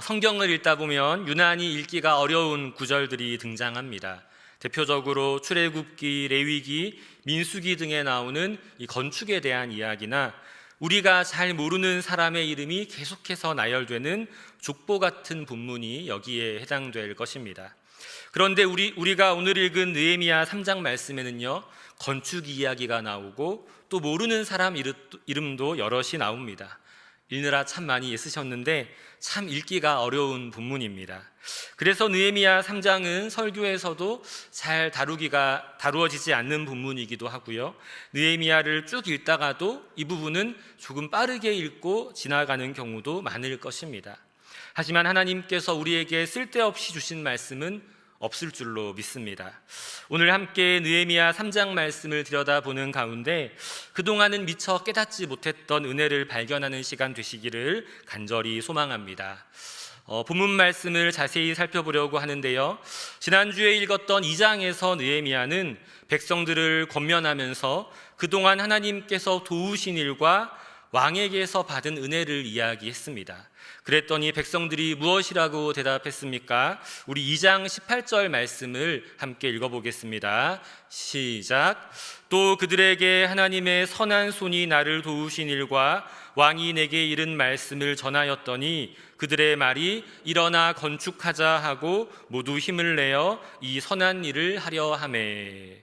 성경을 읽다 보면 유난히 읽기가 어려운 구절들이 등장합니다. 대표적으로 출애굽기, 레위기, 민수기 등에 나오는 이 건축에 대한 이야기나 우리가 잘 모르는 사람의 이름이 계속해서 나열되는 족보 같은 본문이 여기에 해당될 것입니다. 그런데 우리가 오늘 읽은 느헤미야 3장 말씀에는요, 건축 이야기가 나오고 또 모르는 사람 이름도 여럿이 나옵니다. 읽느라 참 많이 애쓰셨는데 참 읽기가 어려운 본문입니다. 그래서 느헤미야 3장은 설교에서도 잘 다루어지지 않는 본문이기도 하고요, 느헤미야를 쭉 읽다가도 이 부분은 조금 빠르게 읽고 지나가는 경우도 많을 것입니다. 하지만 하나님께서 우리에게 쓸데없이 주신 말씀은 없을 줄로 믿습니다. 오늘 함께 느헤미야 3장 말씀을 들여다보는 가운데 그동안은 미처 깨닫지 못했던 은혜를 발견하는 시간 되시기를 간절히 소망합니다. 본문 말씀을 자세히 살펴보려고 하는데요, 지난주에 읽었던 2장에서 느헤미야는 백성들을 권면하면서 그동안 하나님께서 도우신 일과 왕에게서 받은 은혜를 이야기했습니다. 그랬더니 백성들이 무엇이라고 대답했습니까? 우리 2장 18절 말씀을 함께 읽어보겠습니다. 시작. 또 그들에게 하나님의 선한 손이 나를 도우신 일과 왕이 내게 이른 말씀을 전하였더니 그들의 말이 일어나 건축하자 하고 모두 힘을 내어 이 선한 일을 하려 하매.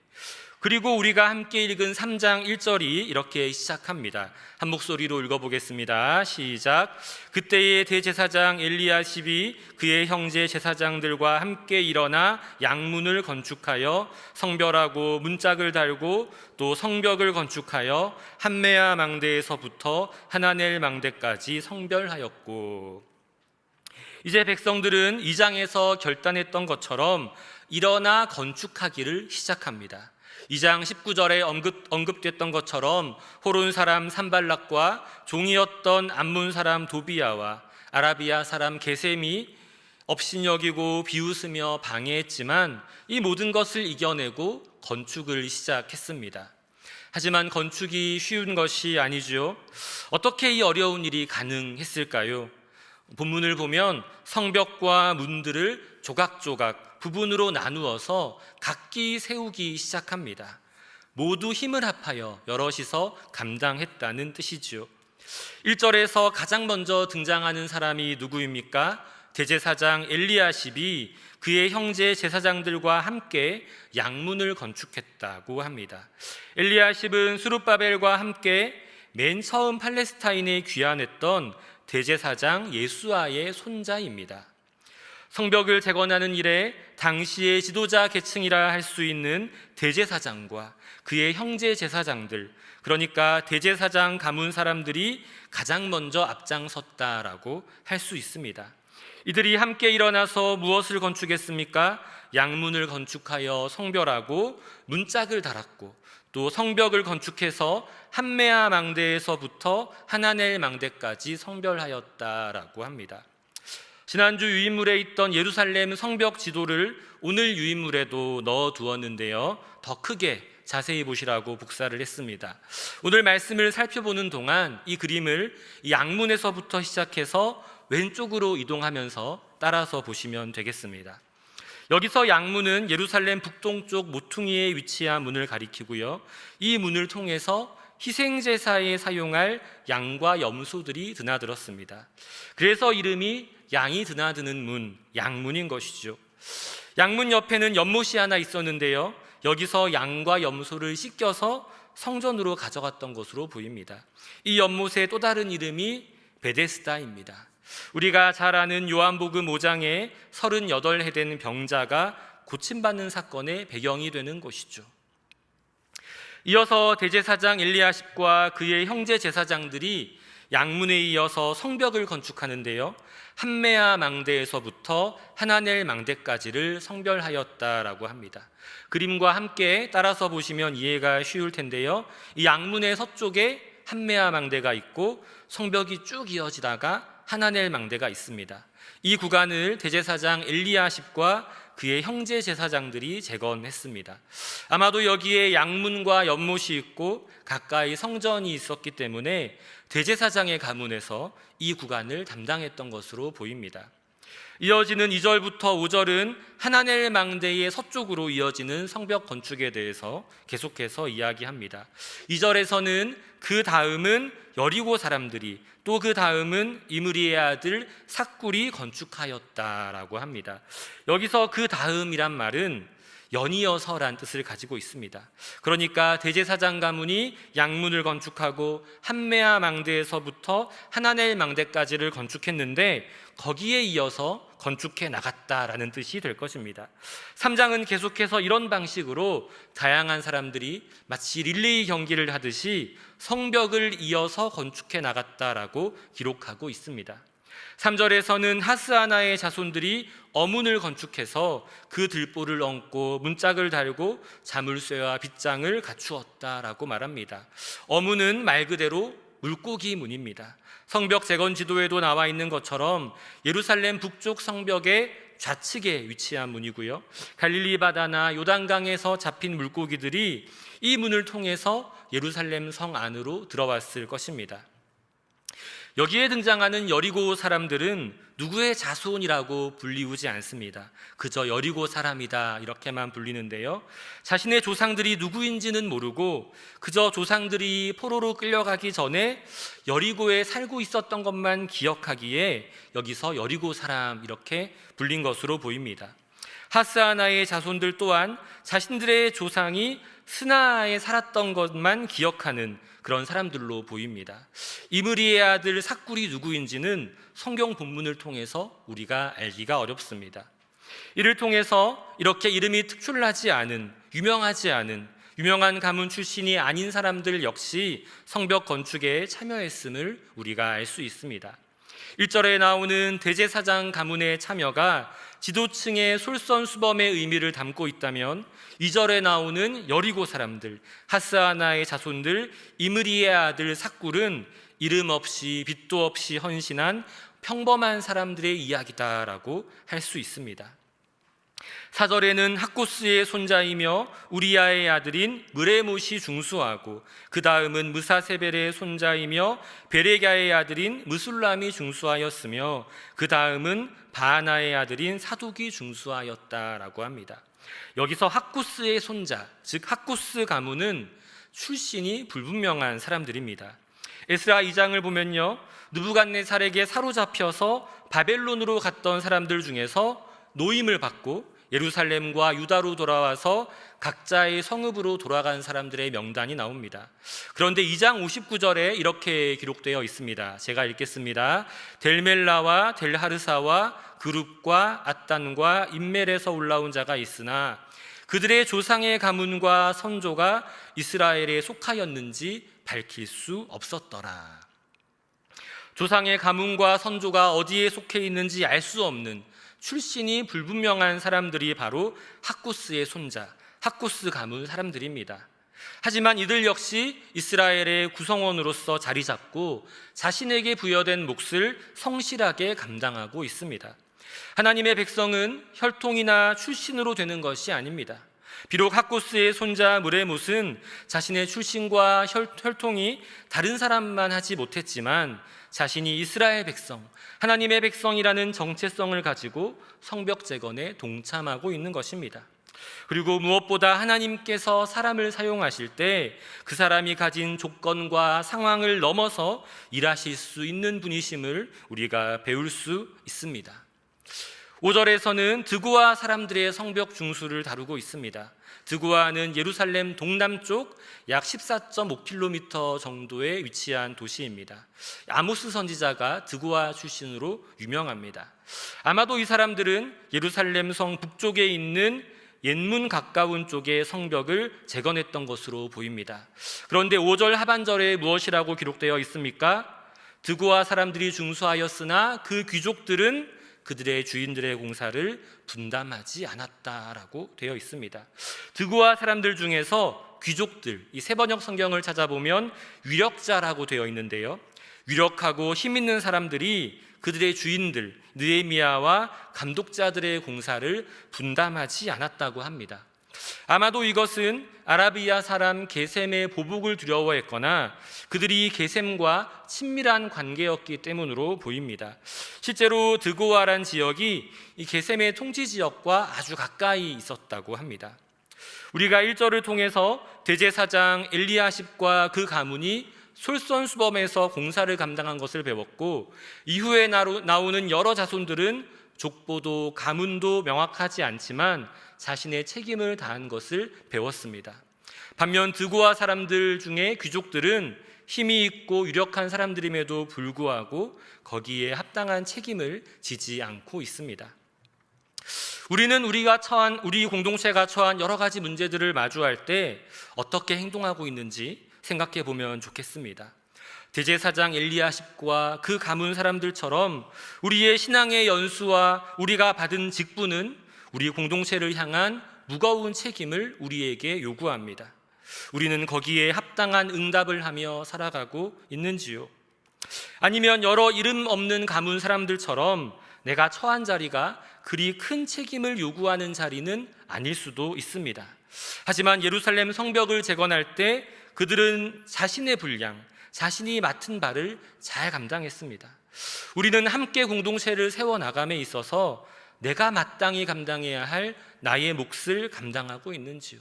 그리고 우리가 함께 읽은 3장 1절이 이렇게 시작합니다. 한 목소리로 읽어보겠습니다. 시작. 그때의 대제사장 엘리야십이 그의 형제 제사장들과 함께 일어나 양문을 건축하여 성별하고 문짝을 달고 또 성벽을 건축하여 함메아 망대에서부터 하나넬 망대까지 성별하였고. 이제 백성들은 2장에서 결단했던 것처럼 일어나 건축하기를 시작합니다. 2장 19절에 언급됐던 것처럼 호론 사람 산발락과 종이었던 암몬 사람 도비야와 아라비아 사람 게셈이 업신여기고 비웃으며 방해했지만 이 모든 것을 이겨내고 건축을 시작했습니다. 하지만 건축이 쉬운 것이 아니죠. 어떻게 이 어려운 일이 가능했을까요? 본문을 보면 성벽과 문들을 조각조각 부분으로 나누어서 각기 세우기 시작합니다. 모두 힘을 합하여 여럿이서 감당했다는 뜻이지요. 1절에서 가장 먼저 등장하는 사람이 누구입니까? 대제사장 엘리야십이 그의 형제 제사장들과 함께 양문을 건축했다고 합니다. 엘리야십은 수룹바벨과 함께 맨 처음 팔레스타인에 귀환했던 대제사장 예수아의 손자입니다. 성벽을 재건하는 일에 당시의 지도자 계층이라 할 수 있는 대제사장과 그의 형제 제사장들, 그러니까 대제사장 가문 사람들이 가장 먼저 앞장섰다라고 할 수 있습니다. 이들이 함께 일어나서 무엇을 건축했습니까? 양문을 건축하여 성별하고 문짝을 달았고 또 성벽을 건축해서 함메아 망대에서부터 하나넬 망대까지 성별하였다라고 합니다. 지난주 유인물에 있던 예루살렘 성벽 지도를 오늘 유인물에도 넣어 두었는데요, 더 크게 자세히 보시라고 복사를 했습니다. 오늘 말씀을 살펴보는 동안 이 그림을 이 양문에서부터 시작해서 왼쪽으로 이동하면서 따라서 보시면 되겠습니다. 여기서 양문은 예루살렘 북동쪽 모퉁이에 위치한 문을 가리키고요, 이 문을 통해서 희생제사에 사용할 양과 염소들이 드나들었습니다. 그래서 이름이 양이 드나드는 문, 양문인 것이죠. 양문 옆에는 연못이 하나 있었는데요, 여기서 양과 염소를 씻겨서 성전으로 가져갔던 것으로 보입니다. 이 연못의 또 다른 이름이 베데스다입니다. 우리가 잘 아는 요한복음 5장에 38해 된 병자가 고침받는 사건의 배경이 되는 곳이죠. 이어서 대제사장 엘리야십과 그의 형제 제사장들이 양문에 이어서 성벽을 건축하는데요, 함메아 망대에서부터 하나넬 망대까지를 성별하였다라고 합니다. 그림과 함께 따라서 보시면 이해가 쉬울 텐데요, 이 양문의 서쪽에 함메아 망대가 있고 성벽이 쭉 이어지다가 하나넬 망대가 있습니다. 이 구간을 대제사장 엘리야십과 그의 형제 제사장들이 재건했습니다. 아마도 여기에 양문과 연못이 있고 가까이 성전이 있었기 때문에 대제사장의 가문에서 이 구간을 담당했던 것으로 보입니다. 이어지는 2절부터 5절은 하나넬 망대의 서쪽으로 이어지는 성벽 건축에 대해서 계속해서 이야기합니다. 2절에서는 그 다음은 여리고 사람들이, 또 그 다음은 이므리의 아들 삭굴이 건축하였다라고 합니다. 여기서 그 다음이란 말은 연이어서란 뜻을 가지고 있습니다. 그러니까 대제사장 가문이 양문을 건축하고 한메아 망대에서부터 하나넬 망대까지를 건축했는데 거기에 이어서 건축해 나갔다라는 뜻이 될 것입니다. 3장은 계속해서 이런 방식으로 다양한 사람들이 마치 릴레이 경기를 하듯이 성벽을 이어서 건축해 나갔다라고 기록하고 있습니다. 3절에서는 하스아나의 자손들이 어문을 건축해서 그 들보를 얹고 문짝을 달고 자물쇠와 빗장을 갖추었다라고 말합니다. 어문은 말 그대로 물고기 문입니다. 성벽 재건 지도에도 나와 있는 것처럼 예루살렘 북쪽 성벽의 좌측에 위치한 문이고요. 갈릴리 바다나 요단강에서 잡힌 물고기들이 이 문을 통해서 예루살렘 성 안으로 들어왔을 것입니다. 여기에 등장하는 여리고 사람들은 누구의 자손이라고 불리우지 않습니다. 그저 여리고 사람이다 이렇게만 불리는데요, 자신의 조상들이 누구인지는 모르고 그저 조상들이 포로로 끌려가기 전에 여리고에 살고 있었던 것만 기억하기에 여기서 여리고 사람 이렇게 불린 것으로 보입니다. 하스아나의 자손들 또한 자신들의 조상이 스나아에 살았던 것만 기억하는 그런 사람들로 보입니다. 이므리의 아들 삭굴이 누구인지는 성경 본문을 통해서 우리가 알기가 어렵습니다. 이를 통해서 이렇게 이름이 특출나지 않은, 유명하지 않은, 유명한 가문 출신이 아닌 사람들 역시 성벽 건축에 참여했음을 우리가 알 수 있습니다. 1절에 나오는 대제사장 가문의 참여가 지도층의 솔선수범의 의미를 담고 있다면 2절에 나오는 여리고 사람들, 하스아나의 자손들, 이므리의 아들 삭굴은 이름 없이 빚도 없이 헌신한 평범한 사람들의 이야기다라고 할 수 있습니다. 4절에는 학고스의 손자이며 우리야의 아들인 무레못이 중수하고 그 다음은 무사세벨의 손자이며 베레가의 아들인 무술람이 중수하였으며 그 다음은 바하나의 아들인 사독이 중수하였다라고 합니다. 여기서 학구스의 손자, 즉 학구스 가문은 출신이 불분명한 사람들입니다. 에스라 2장을 보면요, 느부갓네살에게 사로잡혀서 바벨론으로 갔던 사람들 중에서 노임을 받고 예루살렘과 유다로 돌아와서 각자의 성읍으로 돌아간 사람들의 명단이 나옵니다. 그런데 2장 59절에 이렇게 기록되어 있습니다. 제가 읽겠습니다. 델멜라와 델하르사와 그룹과 앗단과 임멜에서 올라온 자가 있으나 그들의 조상의 가문과 선조가 이스라엘에 속하였는지 밝힐 수 없었더라. 조상의 가문과 선조가 어디에 속해 있는지 알 수 없는 출신이 불분명한 사람들이 바로 학구스의 손자, 학구스 가문 사람들입니다. 하지만 이들 역시 이스라엘의 구성원으로서 자리 잡고 자신에게 부여된 몫을 성실하게 감당하고 있습니다. 하나님의 백성은 혈통이나 출신으로 되는 것이 아닙니다. 비록 학고스의 손자 무레못은 자신의 출신과 혈통이 다른 사람만 하지 못했지만 자신이 이스라엘 백성, 하나님의 백성이라는 정체성을 가지고 성벽 재건에 동참하고 있는 것입니다. 그리고 무엇보다 하나님께서 사람을 사용하실 때 그 사람이 가진 조건과 상황을 넘어서 일하실 수 있는 분이심을 우리가 배울 수 있습니다. 5절에서는 드고아 사람들의 성벽 중수를 다루고 있습니다. 드고아는 예루살렘 동남쪽 약 14.5km 정도에 위치한 도시입니다. 아모스 선지자가 드고아 출신으로 유명합니다. 아마도 이 사람들은 예루살렘 성 북쪽에 있는 옛문 가까운 쪽의 성벽을 재건했던 것으로 보입니다. 그런데 5절 하반절에 무엇이라고 기록되어 있습니까? 드고아 사람들이 중수하였으나 그 귀족들은 그들의 주인들의 공사를 분담하지 않았다라고 되어 있습니다. 드고아 사람들 중에서 귀족들, 이 세번역 성경을 찾아보면 위력자라고 되어 있는데요, 위력하고 힘 있는 사람들이 그들의 주인들 느헤미야와 감독자들의 공사를 분담하지 않았다고 합니다. 아마도 이것은 아라비아 사람 게셈의 보복을 두려워했거나 그들이 게셈과 친밀한 관계였기 때문으로 보입니다. 실제로 드고아란 지역이 이 게셈의 통치 지역과 아주 가까이 있었다고 합니다. 우리가 1절을 통해서 대제사장 엘리야십과 그 가문이 솔선수범해서 공사를 감당한 것을 배웠고, 이후에 나오는 여러 자손들은 족보도 가문도 명확하지 않지만 자신의 책임을 다한 것을 배웠습니다. 반면 드고아 사람들 중에 귀족들은 힘이 있고 유력한 사람들임에도 불구하고 거기에 합당한 책임을 지지 않고 있습니다. 우리는 우리 공동체가 처한 여러 가지 문제들을 마주할 때 어떻게 행동하고 있는지 생각해 보면 좋겠습니다. 대제사장 엘리야십과 그 가문 사람들처럼 우리의 신앙의 연수와 우리가 받은 직분은 우리 공동체를 향한 무거운 책임을 우리에게 요구합니다. 우리는 거기에 합당한 응답을 하며 살아가고 있는지요? 아니면 여러 이름 없는 가문 사람들처럼 내가 처한 자리가 그리 큰 책임을 요구하는 자리는 아닐 수도 있습니다. 하지만 예루살렘 성벽을 재건할 때 그들은 자신의 분량, 자신이 맡은 바를 잘 감당했습니다. 우리는 함께 공동체를 세워나감에 있어서 내가 마땅히 감당해야 할 나의 몫을 감당하고 있는지요?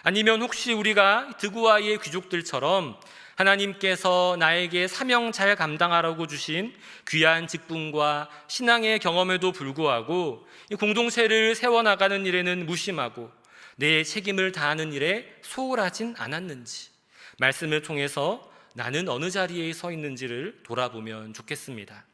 아니면 혹시 우리가 드고아의 귀족들처럼 하나님께서 나에게 사명 잘 감당하라고 주신 귀한 직분과 신앙의 경험에도 불구하고 이 공동체를 세워나가는 일에는 무심하고 내 책임을 다하는 일에 소홀하진 않았는지, 말씀을 통해서 나는 어느 자리에 서 있는지를 돌아보면 좋겠습니다.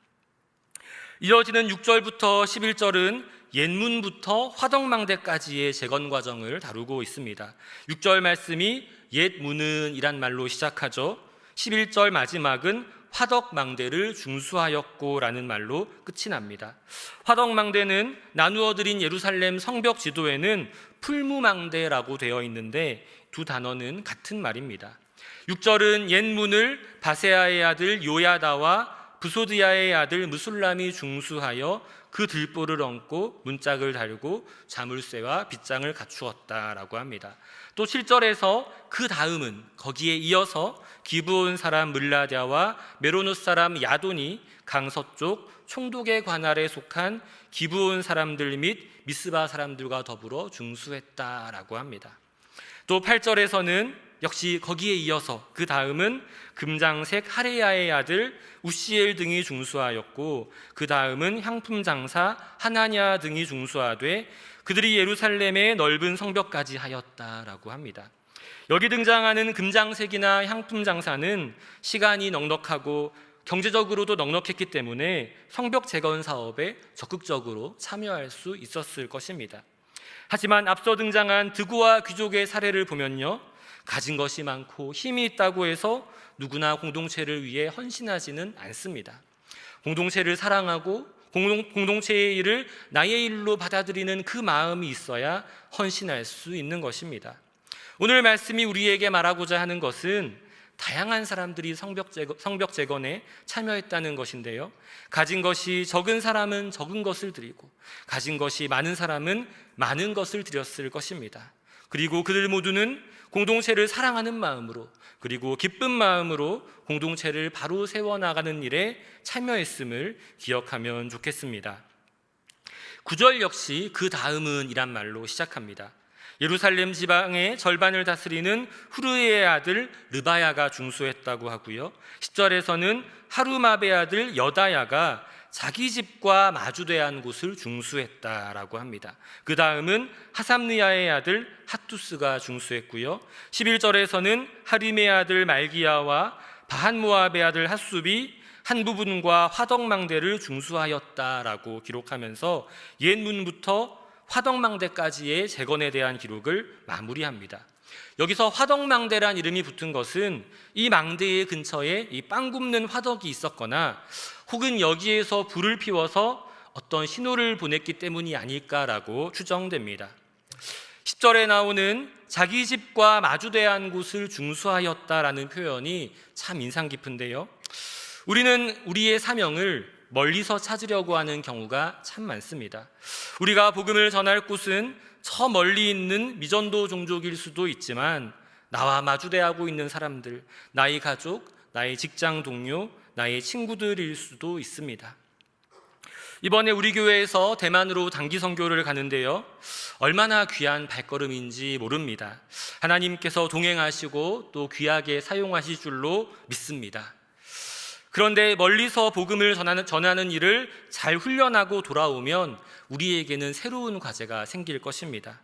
이어지는 6절부터 11절은 옛문부터 화덕망대까지의 재건 과정을 다루고 있습니다. 6절 말씀이 옛문은 이란 말로 시작하죠. 11절 마지막은 화덕망대를 중수하였고 라는 말로 끝이 납니다. 화덕망대는 나누어 드린 예루살렘 성벽 지도에는 풀무망대라고 되어 있는데 두 단어는 같은 말입니다. 6절은 옛문을 바세아의 아들 요야다와 부소드야의 아들 무술람이 중수하여 그 들보를 얹고 문짝을 달고 자물쇠와 빗장을 갖추었다라고 합니다. 또 7절에서 그 다음은 거기에 이어서 기브온 사람 물라랴와 메로노 사람 야돈이 강서쪽 총독의 관할에 속한 기브온 사람들 및 미스바 사람들과 더불어 중수했다라고 합니다. 또 8절에서는 역시 거기에 이어서 그 다음은 금장색 하레야의 아들 우시엘 등이 중수하였고, 그 다음은 향품 장사 하나냐 등이 중수하되 그들이 예루살렘의 넓은 성벽까지 하였다라고 합니다. 여기 등장하는 금장색이나 향품 장사는 시간이 넉넉하고 경제적으로도 넉넉했기 때문에 성벽 재건 사업에 적극적으로 참여할 수 있었을 것입니다. 하지만 앞서 등장한 드고아 귀족의 사례를 보면요, 가진 것이 많고 힘이 있다고 해서 누구나 공동체를 위해 헌신하지는 않습니다. 공동체를 사랑하고 공동체의 일을 나의 일로 받아들이는 그 마음이 있어야 헌신할 수 있는 것입니다. 오늘 말씀이 우리에게 말하고자 하는 것은 다양한 사람들이 성벽 재건에 참여했다는 것인데요, 가진 것이 적은 사람은 적은 것을 드리고 가진 것이 많은 사람은 많은 것을 드렸을 것입니다. 그리고 그들 모두는 공동체를 사랑하는 마음으로, 그리고 기쁜 마음으로 공동체를 바로 세워나가는 일에 참여했음을 기억하면 좋겠습니다. 9절 역시 그 다음은 이란 말로 시작합니다. 예루살렘 지방의 절반을 다스리는 후르의 아들 르바야가 중수했다고 하고요, 10절에서는 하루마베 아들 여다야가 자기 집과 마주대한 곳을 중수했다라고 합니다. 그 다음은 하삼느야의 아들 핫투스가 중수했고요, 11절에서는 하림의 아들 말기야와 바한모압의 아들 핫숲이 한 부분과 화덕망대를 중수하였다라고 기록하면서 옛문부터 화덕망대까지의 재건에 대한 기록을 마무리합니다. 여기서 화덕망대란 이름이 붙은 것은 이 망대의 근처에 이 빵 굽는 화덕이 있었거나 혹은 여기에서 불을 피워서 어떤 신호를 보냈기 때문이 아닐까라고 추정됩니다. 10절에 나오는 자기 집과 마주대한 곳을 중수하였다라는 표현이 참 인상 깊은데요, 우리는 우리의 사명을 멀리서 찾으려고 하는 경우가 참 많습니다. 우리가 복음을 전할 곳은 저 멀리 있는 미전도 종족일 수도 있지만 나와 마주대하고 있는 사람들, 나의 가족, 나의 직장 동료, 나의 친구들일 수도 있습니다. 이번에 우리 교회에서 대만으로 단기 선교를 가는데요, 얼마나 귀한 발걸음인지 모릅니다. 하나님께서 동행하시고 또 귀하게 사용하실 줄로 믿습니다. 그런데 멀리서 복음을 전하는 일을 잘 훈련하고 돌아오면 우리에게는 새로운 과제가 생길 것입니다.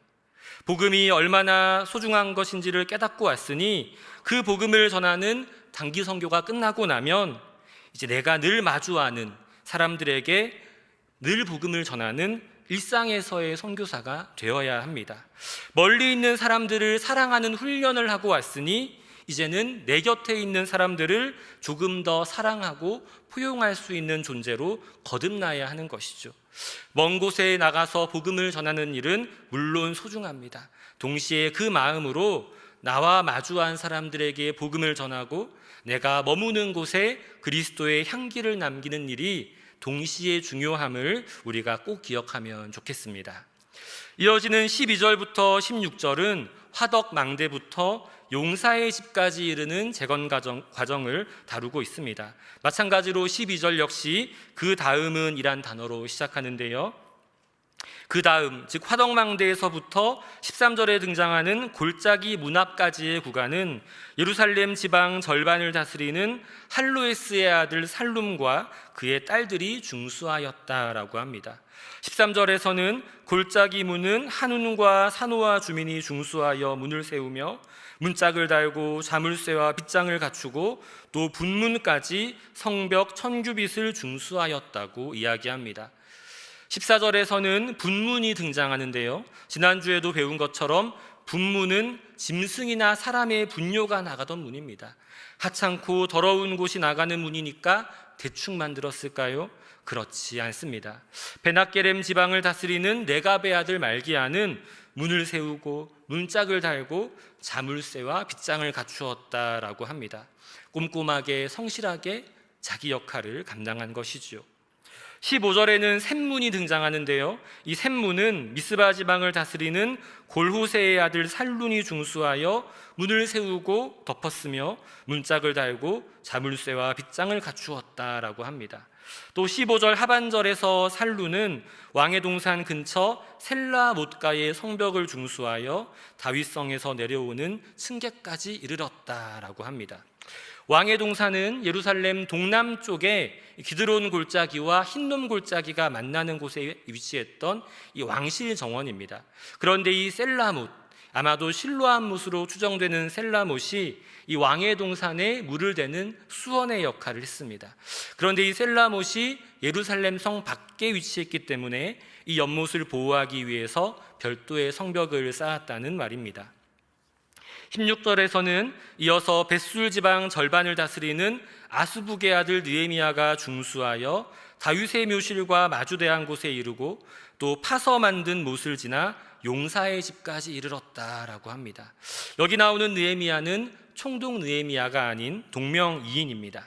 복음이 얼마나 소중한 것인지를 깨닫고 왔으니 그 복음을 전하는 단기 선교가 끝나고 나면 이제 내가 늘 마주하는 사람들에게 늘 복음을 전하는 일상에서의 선교사가 되어야 합니다. 멀리 있는 사람들을 사랑하는 훈련을 하고 왔으니 이제는 내 곁에 있는 사람들을 조금 더 사랑하고 포용할 수 있는 존재로 거듭나야 하는 것이죠. 먼 곳에 나가서 복음을 전하는 일은 물론 소중합니다. 동시에 그 마음으로 나와 마주한 사람들에게 복음을 전하고 내가 머무는 곳에 그리스도의 향기를 남기는 일이 동시에 중요함을 우리가 꼭 기억하면 좋겠습니다. 이어지는 12절부터 16절은 화덕망대부터 용사의 집까지 이르는 재건 과정을 다루고 있습니다. 마찬가지로 12절 역시 그 다음은 이란 단어로 시작하는데요, 그 다음, 즉 화덕망대에서부터 13절에 등장하는 골짜기 문 앞까지의 구간은 예루살렘 지방 절반을 다스리는 할로에스의 아들 살룸과 그의 딸들이 중수하였다라고 합니다. 13절에서는 골짜기 문은 한운과 산호와 주민이 중수하여 문을 세우며 문짝을 달고 자물쇠와 빗장을 갖추고 또 분문까지 성벽 1000규빗을 중수하였다고 이야기합니다. 14절에서는 분문이 등장하는데요, 지난주에도 배운 것처럼 분문은 짐승이나 사람의 분뇨가 나가던 문입니다. 하찮고 더러운 곳이 나가는 문이니까 대충 만들었을까요? 그렇지 않습니다. 베낫게렘 지방을 다스리는 네갑의 아들 말기야는 문을 세우고 문짝을 달고 자물쇠와 빗장을 갖추었다라고 합니다. 꼼꼼하게 성실하게 자기 역할을 감당한 것이지요. 15절에는 샘문이 등장하는데요, 이 샘문은 미스바 지방을 다스리는 골호세의 아들 살룬이 중수하여 문을 세우고 덮었으며 문짝을 달고 자물쇠와 빗장을 갖추었다라고 합니다. 또 15절 하반절에서 살룬은 왕의 동산 근처 셀라 못가의 성벽을 중수하여 다윗성에서 내려오는 층계까지 이르렀다라고 합니다. 왕의 동산은 예루살렘 동남쪽에 기드론 골짜기와 흰놈 골짜기가 만나는 곳에 위치했던 이 왕실 정원입니다. 그런데 이 셀라못, 아마도 실로암못으로 추정되는 셀라못이 이 왕의 동산에 물을 대는 수원의 역할을 했습니다. 그런데 이 셀라못이 예루살렘 성 밖에 위치했기 때문에 이 연못을 보호하기 위해서 별도의 성벽을 쌓았다는 말입니다. 16절에서는 이어서 벳술 지방 절반을 다스리는 아스북의 아들 느헤미야가 중수하여 다윗의 묘실과 마주대한 곳에 이르고 또 파서 만든 못을 지나 용사의 집까지 이르렀다라고 합니다. 여기 나오는 느헤미야는 총독 느헤미야가 아닌 동명이인입니다.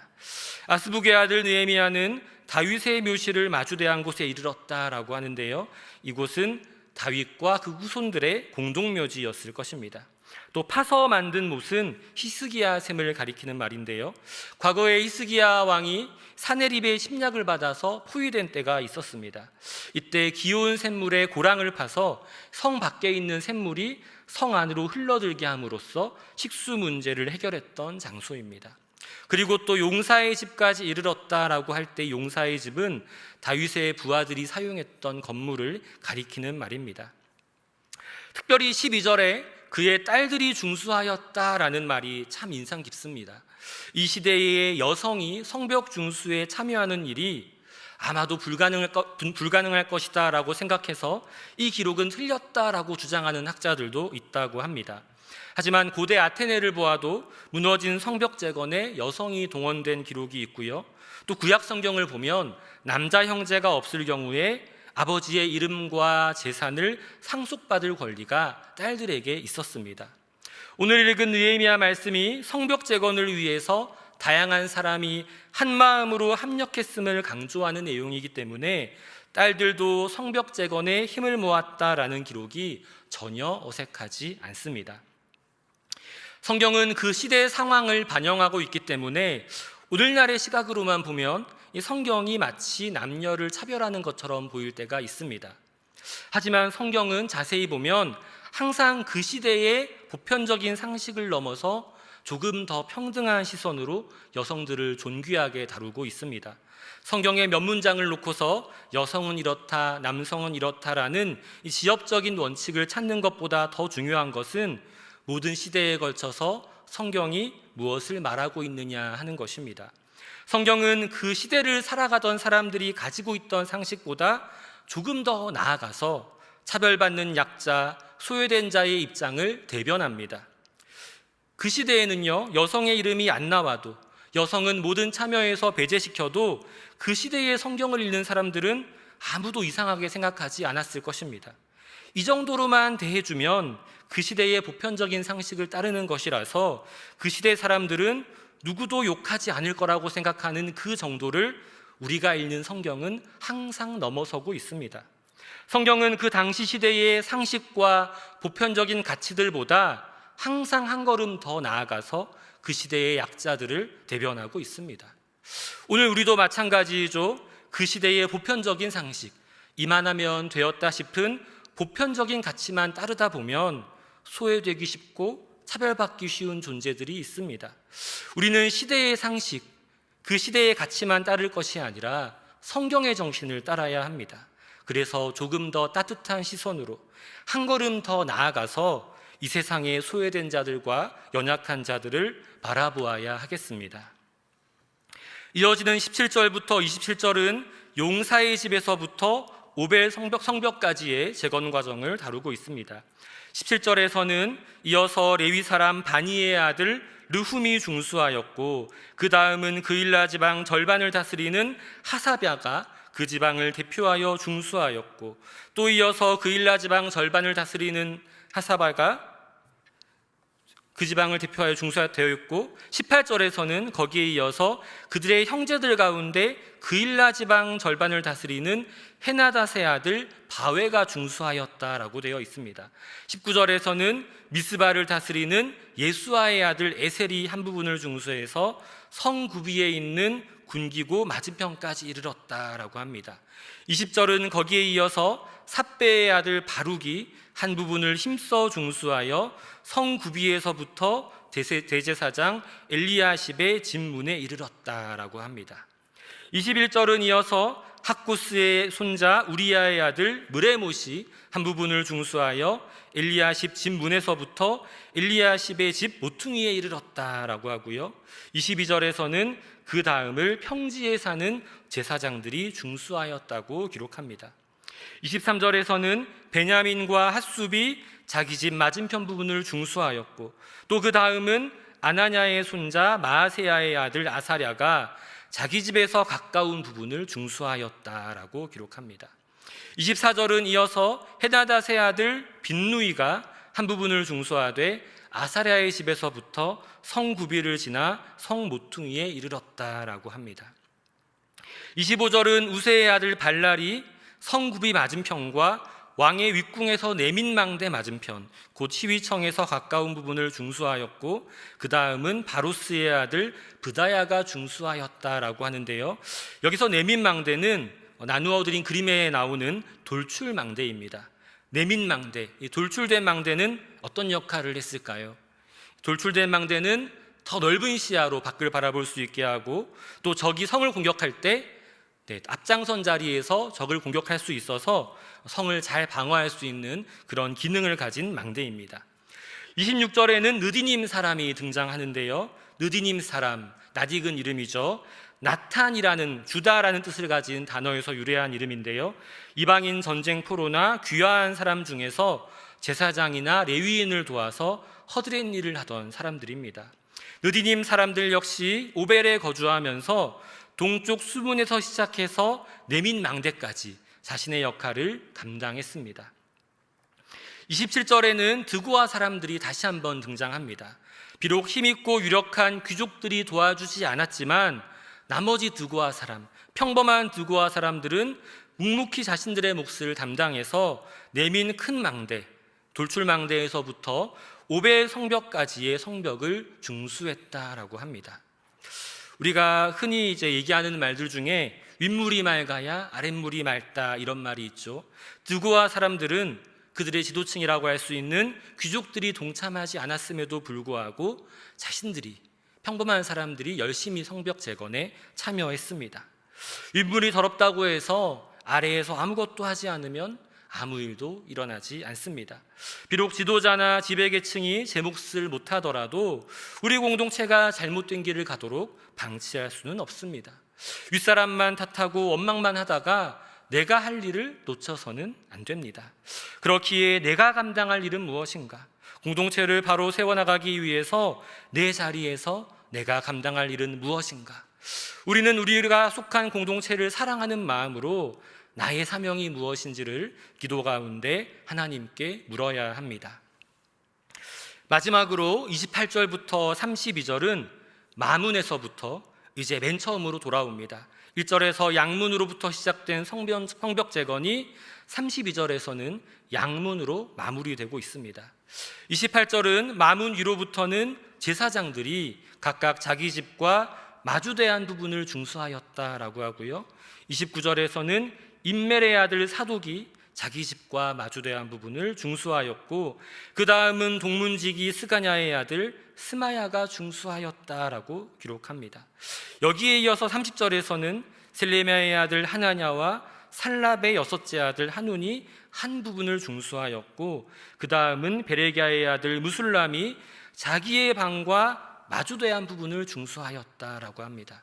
아스북의 아들 느헤미야는 다윗의 묘실을 마주대한 곳에 이르렀다라고 하는데요, 이곳은 다윗과 그 후손들의 공동묘지였을 것입니다. 또 파서 만든 못은 히스기야 셈을 가리키는 말인데요, 과거에 히스기야 왕이 사네립의 침략을 받아서 포위된 때가 있었습니다. 이때 기온 샘물에 고랑을 파서 성 밖에 있는 샘물이 성 안으로 흘러들게 함으로써 식수 문제를 해결했던 장소입니다. 그리고 또 용사의 집까지 이르렀다라고 할 때 용사의 집은 다윗의 부하들이 사용했던 건물을 가리키는 말입니다. 특별히 12절에 그의 딸들이 중수하였다라는 말이 참 인상 깊습니다. 이 시대의 여성이 성벽 중수에 참여하는 일이 아마도 불가능할 것이다 라고 생각해서 이 기록은 틀렸다라고 주장하는 학자들도 있다고 합니다. 하지만 고대 아테네를 보아도 무너진 성벽 재건에 여성이 동원된 기록이 있고요, 또 구약 성경을 보면 남자 형제가 없을 경우에 아버지의 이름과 재산을 상속받을 권리가 딸들에게 있었습니다. 오늘 읽은 느헤미야 말씀이 성벽 재건을 위해서 다양한 사람이 한 마음으로 합력했음을 강조하는 내용이기 때문에 딸들도 성벽 재건에 힘을 모았다라는 기록이 전혀 어색하지 않습니다. 성경은 그 시대의 상황을 반영하고 있기 때문에 오늘날의 시각으로만 보면 이 성경이 마치 남녀를 차별하는 것처럼 보일 때가 있습니다. 하지만 성경은 자세히 보면 항상 그 시대의 보편적인 상식을 넘어서 조금 더 평등한 시선으로 여성들을 존귀하게 다루고 있습니다. 성경의 몇 문장을 놓고서 여성은 이렇다, 남성은 이렇다라는 이 지엽적인 원칙을 찾는 것보다 더 중요한 것은 모든 시대에 걸쳐서 성경이 무엇을 말하고 있느냐 하는 것입니다. 성경은 그 시대를 살아가던 사람들이 가지고 있던 상식보다 조금 더 나아가서 차별받는 약자, 소외된 자의 입장을 대변합니다. 그 시대에는요, 여성의 이름이 안 나와도, 여성은 모든 참여에서 배제시켜도 그 시대의 성경을 읽는 사람들은 아무도 이상하게 생각하지 않았을 것입니다. 이 정도로만 대해주면 그 시대의 보편적인 상식을 따르는 것이라서 그 시대 사람들은 누구도 욕하지 않을 거라고 생각하는 그 정도를 우리가 읽는 성경은 항상 넘어서고 있습니다. 성경은 그 당시 시대의 상식과 보편적인 가치들보다 항상 한 걸음 더 나아가서 그 시대의 약자들을 대변하고 있습니다. 오늘 우리도 마찬가지죠. 그 시대의 보편적인 상식, 이만하면 되었다 싶은 보편적인 가치만 따르다 보면 소외되기 쉽고 차별받기 쉬운 존재들이 있습니다. 우리는 시대의 상식, 그 시대의 가치만 따를 것이 아니라 성경의 정신을 따라야 합니다. 그래서 조금 더 따뜻한 시선으로 한 걸음 더 나아가서 이 세상의 소외된 자들과 연약한 자들을 바라보아야 하겠습니다. 이어지는 17절부터 27절은 용사의 집에서부터 오벨 성벽까지의 재건 과정을 다루고 있습니다. 17절에서는 이어서 레위 사람 바니의 아들 르훔이 중수하였고, 그 다음은 그일라 지방 절반을 다스리는 하사랴가 그 지방을 대표하여 중수하였고, 또 이어서 그일라 지방 절반을 다스리는 하사랴가 그 지방을 대표하여 중수되어 있고, 18절에서는 거기에 이어서 그들의 형제들 가운데 그일라 지방 절반을 다스리는 헤나닷의 아들 바웨가 중수하였다라고 되어 있습니다. 19절에서는 미스바를 다스리는 예수아의 아들 에셀이 한 부분을 중수해서 성 구비에 있는 군기고 맞은편까지 이르렀다라고 합니다. 20절은 거기에 이어서 삽배의 아들 바룩이 한 부분을 힘써 중수하여 성 구비에서부터 대제사장 엘리야십의 집문에 이르렀다라고 합니다. 21절은 이어서 학구스의 손자 우리야의 아들 무레못이 한 부분을 중수하여 엘리야십 집 문에서부터 엘리야십의 집 모퉁이에 이르렀다라고 하고요. 22절에서는 그 다음을 평지에 사는 제사장들이 중수하였다고 기록합니다. 23절에서는 베냐민과 핫숲이 자기 집 맞은편 부분을 중수하였고, 또 그 다음은 아나냐의 손자 마아세야의 아들 아사랴가 자기 집에서 가까운 부분을 중수하였다라고 기록합니다. 24절은 이어서 헤나닷의 아들 빈누이가 한 부분을 중수하되 아사랴의 집에서부터 성 구비를 지나 성 모퉁이에 이르렀다라고 합니다. 25절은 우세의 아들 발랄이 성 구비 맞은편과 왕의 윗궁에서 내민망대 맞은편, 곧 시위청에서 가까운 부분을 중수하였고, 그 다음은 바로스의 아들 브다야가 중수하였다라고 하는데요. 여기서 내민망대는 나누어 드린 그림에 나오는 돌출망대입니다. 내민망대, 이 돌출된 망대는 어떤 역할을 했을까요? 돌출된 망대는 더 넓은 시야로 밖을 바라볼 수 있게 하고, 또 적이 성을 공격할 때 앞장선 자리에서 적을 공격할 수 있어서 성을 잘 방어할 수 있는 그런 기능을 가진 망대입니다. 26절에는 느디님 사람이 등장하는데요. 느디님 사람, 낯익은 이름이죠. 나탄이라는 주다라는 뜻을 가진 단어에서 유래한 이름인데요. 이방인 전쟁 포로나 귀화한 사람 중에서 제사장이나 레위인을 도와서 허드렛 일을 하던 사람들입니다. 느디님 사람들 역시 오벨에 거주하면서 동쪽 수문에서 시작해서 내민망대까지 자신의 역할을 감당했습니다. 27절에는 드고아 사람들이 다시 한번 등장합니다. 비록 힘있고 유력한 귀족들이 도와주지 않았지만 나머지 드고아 사람, 평범한 드고아 사람들은 묵묵히 자신들의 몫을 담당해서 내민 큰 망대, 돌출망대에서부터 5배 성벽까지의 성벽을 중수했다라고 합니다. 우리가 흔히 얘기하는 말들 중에 윗물이 맑아야 아랫물이 맑다 이런 말이 있죠. 드고아 사람들은 그들의 지도층이라고 할 수 있는 귀족들이 동참하지 않았음에도 불구하고 자신들이, 평범한 사람들이 열심히 성벽 재건에 참여했습니다. 윗물이 더럽다고 해서 아래에서 아무것도 하지 않으면 아무 일도 일어나지 않습니다. 비록 지도자나 지배계층이 제 몫을 못하더라도 우리 공동체가 잘못된 길을 가도록 방치할 수는 없습니다. 윗사람만 탓하고 원망만 하다가 내가 할 일을 놓쳐서는 안 됩니다. 그렇기에 내가 감당할 일은 무엇인가? 공동체를 바로 세워나가기 위해서 내 자리에서 내가 감당할 일은 무엇인가? 우리는 우리가 속한 공동체를 사랑하는 마음으로 나의 사명이 무엇인지를 기도 가운데 하나님께 물어야 합니다. 마지막으로 28절부터 32절은 마문에서부터 이제 맨 처음으로 돌아옵니다. 1절에서 양문으로부터 시작된 성벽 재건이 32절에서는 양문으로 마무리되고 있습니다. 28절은 마문 위로부터는 제사장들이 각각 자기 집과 마주대한 부분을 중수하였다라고 하고요. 29절에서는 임멜의 아들 사독이 자기 집과 마주대한 부분을 중수하였고, 그 다음은 동문지기 스가냐의 아들 스마야가 중수하였다라고 기록합니다. 여기에 이어서 30절에서는 셀레미야의 아들 하나냐와 살랍의 여섯째 아들 하눈이 한 부분을 중수하였고, 그 다음은 베레기야의 아들 무술람이 자기의 방과 마주대한 부분을 중수하였다라고 합니다.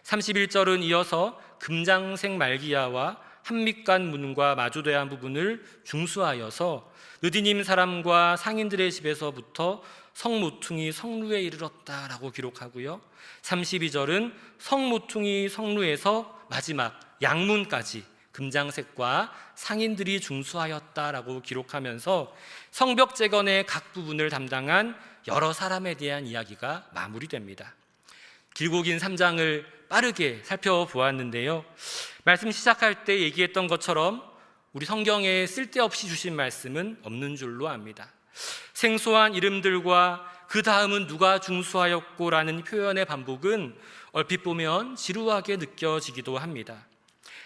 31절은 이어서 금장색 말기야와 한밑간 문과 마주대한 부분을 중수하여서 느디님 사람과 상인들의 집에서부터 성모퉁이 성루에 이르렀다라고 기록하고요. 32절은 성모퉁이 성루에서 마지막 양문까지 금장색과 상인들이 중수하였다라고 기록하면서 성벽 재건의 각 부분을 담당한 여러 사람에 대한 이야기가 마무리됩니다. 길고 긴 3장을 빠르게 살펴보았는데요, 말씀 시작할 때 얘기했던 것처럼 우리 성경에 쓸데없이 주신 말씀은 없는 줄로 압니다. 생소한 이름들과 그 다음은 누가 중수하였고 라는 표현의 반복은 얼핏 보면 지루하게 느껴지기도 합니다.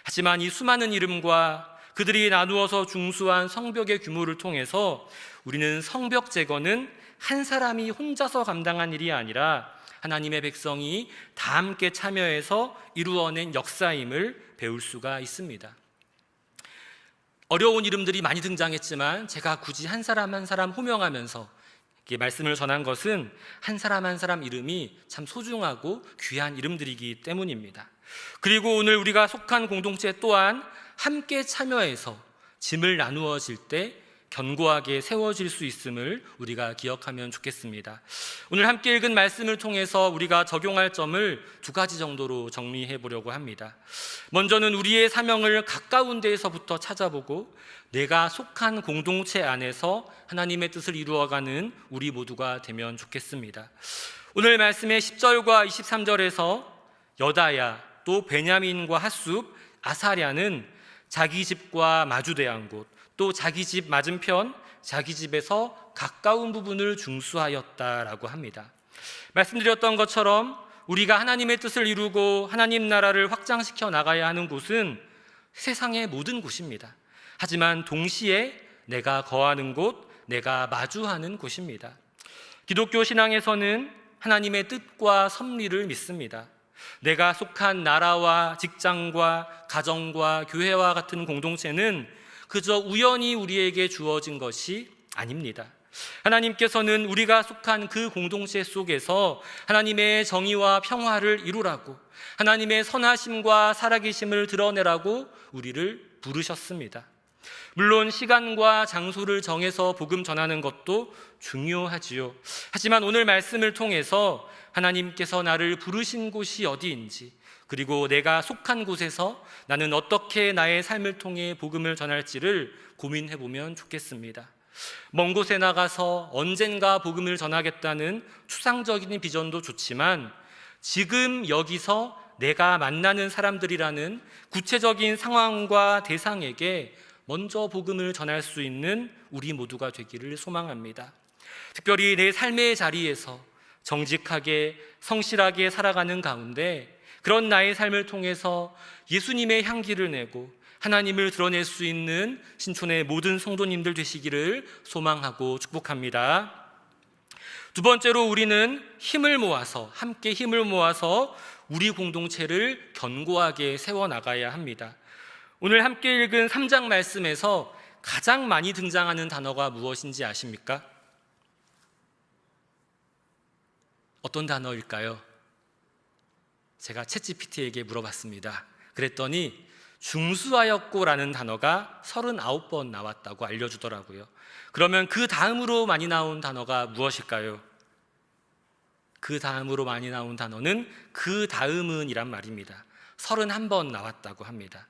하지만 이 수많은 이름과 그들이 나누어서 중수한 성벽의 규모를 통해서 우리는 성벽 재건은 한 사람이 혼자서 감당한 일이 아니라 하나님의 백성이 다 함께 참여해서 이루어낸 역사임을 배울 수가 있습니다. 어려운 이름들이 많이 등장했지만 제가 굳이 한 사람 한 사람 호명하면서 이렇게 말씀을 전한 것은 한 사람 한 사람 이름이 참 소중하고 귀한 이름들이기 때문입니다. 그리고 오늘 우리가 속한 공동체 또한 함께 참여해서 짐을 나누어질 때 견고하게 세워질 수 있음을 우리가 기억하면 좋겠습니다. 오늘 함께 읽은 말씀을 통해서 우리가 적용할 점을 2가지 정도로 정리해 보려고 합니다. 먼저는 우리의 사명을 가까운 데에서부터 찾아보고 내가 속한 공동체 안에서 하나님의 뜻을 이루어가는 우리 모두가 되면 좋겠습니다. 오늘 말씀의 10절과 23절에서 여다야, 또 베냐민과 핫숲, 아사랴는 자기 집과 마주대한 곳, 또 자기 집 맞은편, 자기 집에서 가까운 부분을 중수하였다라고 합니다. 말씀드렸던 것처럼 우리가 하나님의 뜻을 이루고 하나님 나라를 확장시켜 나가야 하는 곳은 세상의 모든 곳입니다. 하지만 동시에 내가 거하는 곳, 내가 마주하는 곳입니다. 기독교 신앙에서는 하나님의 뜻과 섭리를 믿습니다. 내가 속한 나라와 직장과 가정과 교회와 같은 공동체는 그저 우연히 우리에게 주어진 것이 아닙니다. 하나님께서는 우리가 속한 그 공동체 속에서 하나님의 정의와 평화를 이루라고, 하나님의 선하심과 살아계심을 드러내라고 우리를 부르셨습니다. 물론 시간과 장소를 정해서 복음 전하는 것도 중요하지요. 하지만 오늘 말씀을 통해서 하나님께서 나를 부르신 곳이 어디인지, 그리고 내가 속한 곳에서 나는 어떻게 나의 삶을 통해 복음을 전할지를 고민해 보면 좋겠습니다. 먼 곳에 나가서 언젠가 복음을 전하겠다는 추상적인 비전도 좋지만 지금 여기서 내가 만나는 사람들이라는 구체적인 상황과 대상에게 먼저 복음을 전할 수 있는 우리 모두가 되기를 소망합니다. 특별히 내 삶의 자리에서 정직하게 성실하게 살아가는 가운데 그런 나의 삶을 통해서 예수님의 향기를 내고 하나님을 드러낼 수 있는 신촌의 모든 성도님들 되시기를 소망하고 축복합니다. 두 번째로 우리는 함께 힘을 모아서 우리 공동체를 견고하게 세워나가야 합니다. 오늘 함께 읽은 3장 말씀에서 가장 많이 등장하는 단어가 무엇인지 아십니까? 어떤 단어일까요? 제가 챗GPT에게 물어봤습니다. 그랬더니 중수하였고라는 단어가 39번 나왔다고 알려주더라고요. 그러면 그 다음으로 많이 나온 단어가 무엇일까요? 그 다음으로 많이 나온 단어는 그 다음은 이란 말입니다. 31번 나왔다고 합니다.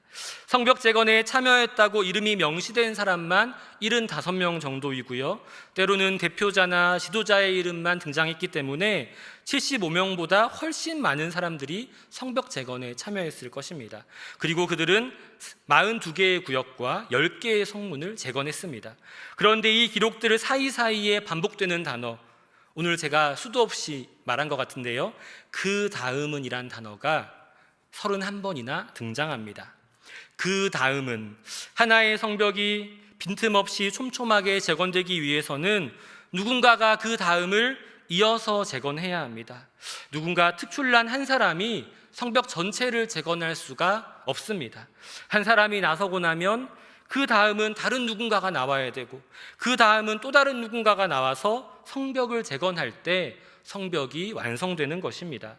성벽 재건에 참여했다고 이름이 명시된 사람만 75명 정도이고요. 때로는 대표자나 지도자의 이름만 등장했기 때문에 75명보다 훨씬 많은 사람들이 성벽 재건에 참여했을 것입니다. 그리고 그들은 42개의 구역과 10개의 성문을 재건했습니다. 그런데 이 기록들 사이사이에 반복되는 단어, 오늘 제가 수도 없이 말한 것 같은데요, 그 다음은 이란 단어가 31번이나 등장합니다. 그 다음은 하나의 성벽이 빈틈없이 촘촘하게 재건되기 위해서는 누군가가 그 다음을 이어서 재건해야 합니다. 누군가 특출난 한 사람이 성벽 전체를 재건할 수가 없습니다. 한 사람이 나서고 나면 그 다음은 다른 누군가가 나와야 되고 그 다음은 또 다른 누군가가 나와서 성벽을 재건할 때 성벽이 완성되는 것입니다.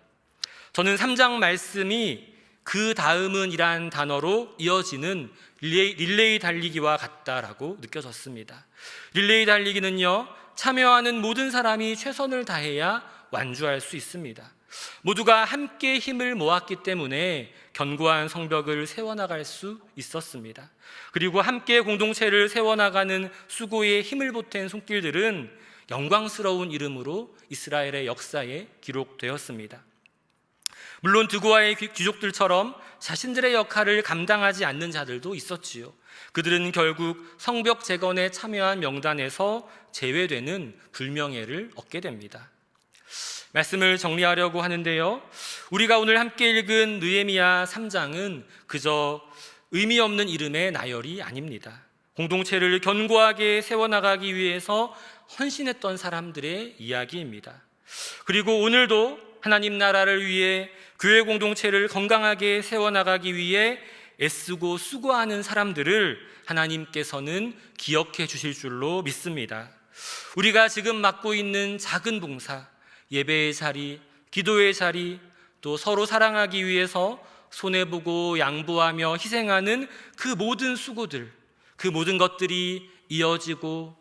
저는 3장 말씀이 그 다음은 이란 단어로 이어지는 릴레이 달리기와 같다라고 느껴졌습니다. 릴레이 달리기는요, 참여하는 모든 사람이 최선을 다해야 완주할 수 있습니다. 모두가 함께 힘을 모았기 때문에 견고한 성벽을 세워나갈 수 있었습니다. 그리고 함께 공동체를 세워나가는 수고에 힘을 보탠 손길들은 영광스러운 이름으로 이스라엘의 역사에 기록되었습니다. 물론 드고아의 귀족들처럼 자신들의 역할을 감당하지 않는 자들도 있었지요. 그들은 결국 성벽 재건에 참여한 명단에서 제외되는 불명예를 얻게 됩니다. 말씀을 정리하려고 하는데요, 우리가 오늘 함께 읽은 느헤미야 3장은 그저 의미 없는 이름의 나열이 아닙니다. 공동체를 견고하게 세워나가기 위해서 헌신했던 사람들의 이야기입니다. 그리고 오늘도 하나님 나라를 위해 교회 공동체를 건강하게 세워나가기 위해 애쓰고 수고하는 사람들을 하나님께서는 기억해 주실 줄로 믿습니다. 우리가 지금 맡고 있는 작은 봉사, 예배의 자리, 기도의 자리, 또 서로 사랑하기 위해서 손해보고 양보하며 희생하는 그 모든 수고들, 그 모든 것들이 이어지고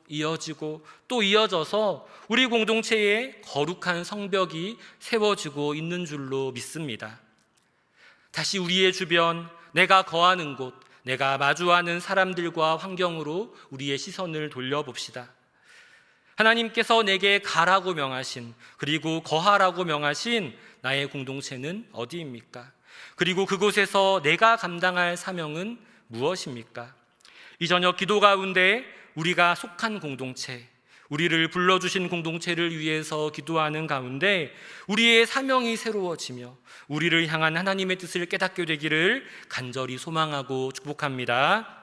또 이어져서 우리 공동체에 거룩한 성벽이 세워지고 있는 줄로 믿습니다. 다시 우리의 주변, 내가 거하는 곳, 내가 마주하는 사람들과 환경으로 우리의 시선을 돌려봅시다. 하나님께서 내게 가라고 명하신, 그리고 거하라고 명하신 나의 공동체는 어디입니까? 그리고 그곳에서 내가 감당할 사명은 무엇입니까? 이 저녁 기도 가운데 우리가 속한 공동체, 우리를 불러주신 공동체를 위해서 기도하는 가운데 우리의 사명이 새로워지며 우리를 향한 하나님의 뜻을 깨닫게 되기를 간절히 소망하고 축복합니다.